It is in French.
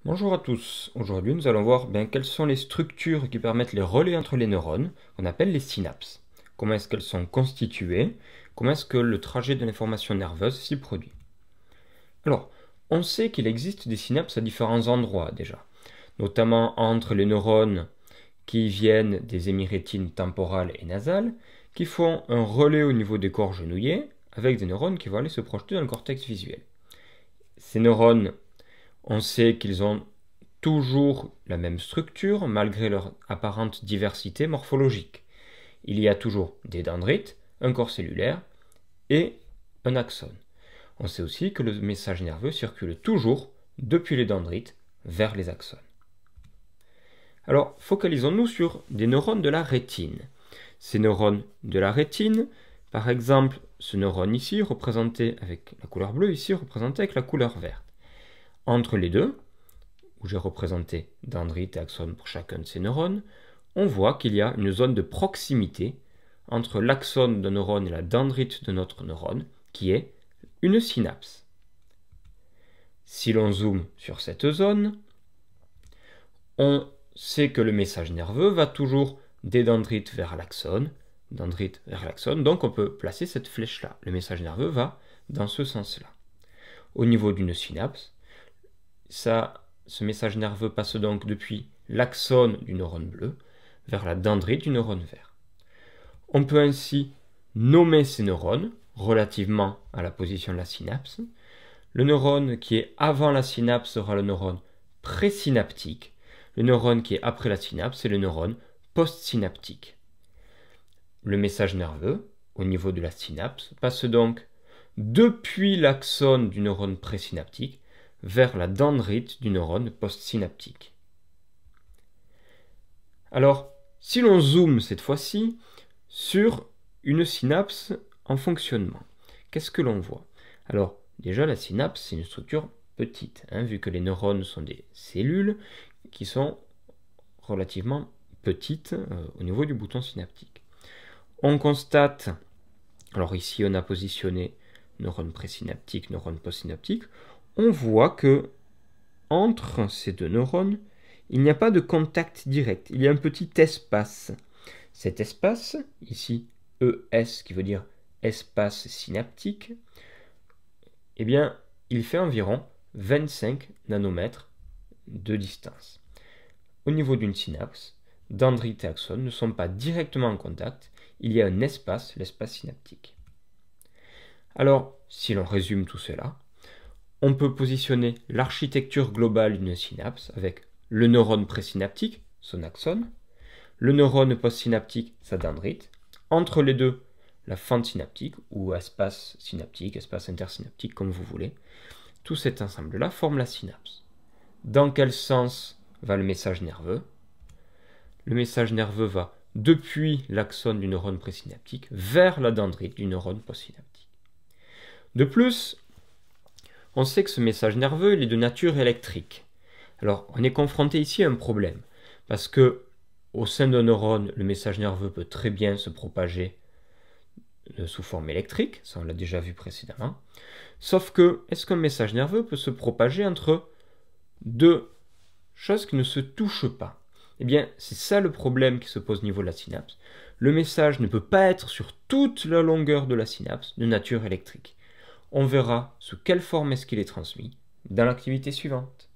Bonjour à tous, aujourd'hui nous allons voir quelles sont les structures qui permettent les relais entre les neurones, qu'on appelle les synapses. Comment est-ce qu'elles sont constituées, comment est-ce que le trajet de l'information nerveuse s'y produit. Alors, on sait qu'il existe des synapses à différents endroits déjà, notamment entre les neurones qui viennent des hémirétines temporales et nasales, qui font un relais au niveau des corps genouillés, avec des neurones qui vont aller se projeter dans le cortex visuel. Ces neurones, on sait qu'ils ont toujours la même structure malgré leur apparente diversité morphologique. Il y a toujours des dendrites, un corps cellulaire et un axone. On sait aussi que le message nerveux circule toujours depuis les dendrites vers les axones. Alors, focalisons-nous sur des neurones de la rétine. Ces neurones de la rétine, par exemple, ce neurone ici, représenté avec la couleur bleue, ici, représenté avec la couleur verte. Entre les deux, où j'ai représenté dendrite et axone pour chacun de ces neurones, on voit qu'il y a une zone de proximité entre l'axone d'un neurone et la dendrite de notre neurone, qui est une synapse. Si l'on zoome sur cette zone, on sait que le message nerveux va toujours des dendrites vers l'axone, dendrite vers l'axone, donc on peut placer cette flèche-là. Le message nerveux va dans ce sens-là. Au niveau d'une synapse, ce message nerveux passe donc depuis l'axone du neurone bleu vers la dendrite du neurone vert. On peut ainsi nommer ces neurones relativement à la position de la synapse. Le neurone qui est avant la synapse sera le neurone présynaptique. Le neurone qui est après la synapse est le neurone postsynaptique. Le message nerveux, au niveau de la synapse, passe donc depuis l'axone du neurone présynaptique vers la dendrite du neurone postsynaptique. Alors, si l'on zoome cette fois-ci sur une synapse en fonctionnement, qu'est-ce que l'on voit? Alors, déjà, la synapse, c'est une structure petite, vu que les neurones sont des cellules qui sont relativement petites au niveau du bouton synaptique. On constate, alors ici on a positionné neurone présynaptique, neurone postsynaptique, on voit que entre ces deux neurones, il n'y a pas de contact direct, il y a un petit espace. Cet espace, ici ES qui veut dire espace synaptique, eh bien, il fait environ 25 nanomètres de distance. Au niveau d'une synapse, dendrite et axone ne sont pas directement en contact, il y a un espace, l'espace synaptique. Alors, si l'on résume tout cela, on peut positionner l'architecture globale d'une synapse avec le neurone présynaptique, son axone, le neurone postsynaptique, sa dendrite, entre les deux, la fente synaptique, ou espace synaptique, espace intersynaptique, comme vous voulez. Tout cet ensemble-là forme la synapse. Dans quel sens va le message nerveux? Le message nerveux va depuis l'axone du neurone présynaptique vers la dendrite du neurone postsynaptique. De plus, on sait que ce message nerveux il est de nature électrique. Alors, on est confronté ici à un problème, parce que au sein d'un neurone, le message nerveux peut très bien se propager sous forme électrique, ça on l'a déjà vu précédemment. Sauf que, est-ce qu'un message nerveux peut se propager entre deux choses qui ne se touchent pas? Eh bien, c'est ça le problème qui se pose au niveau de la synapse. Le message ne peut pas être sur toute la longueur de la synapse de nature électrique. On verra sous quelle forme est-ce qu'il est transmis dans l'activité suivante.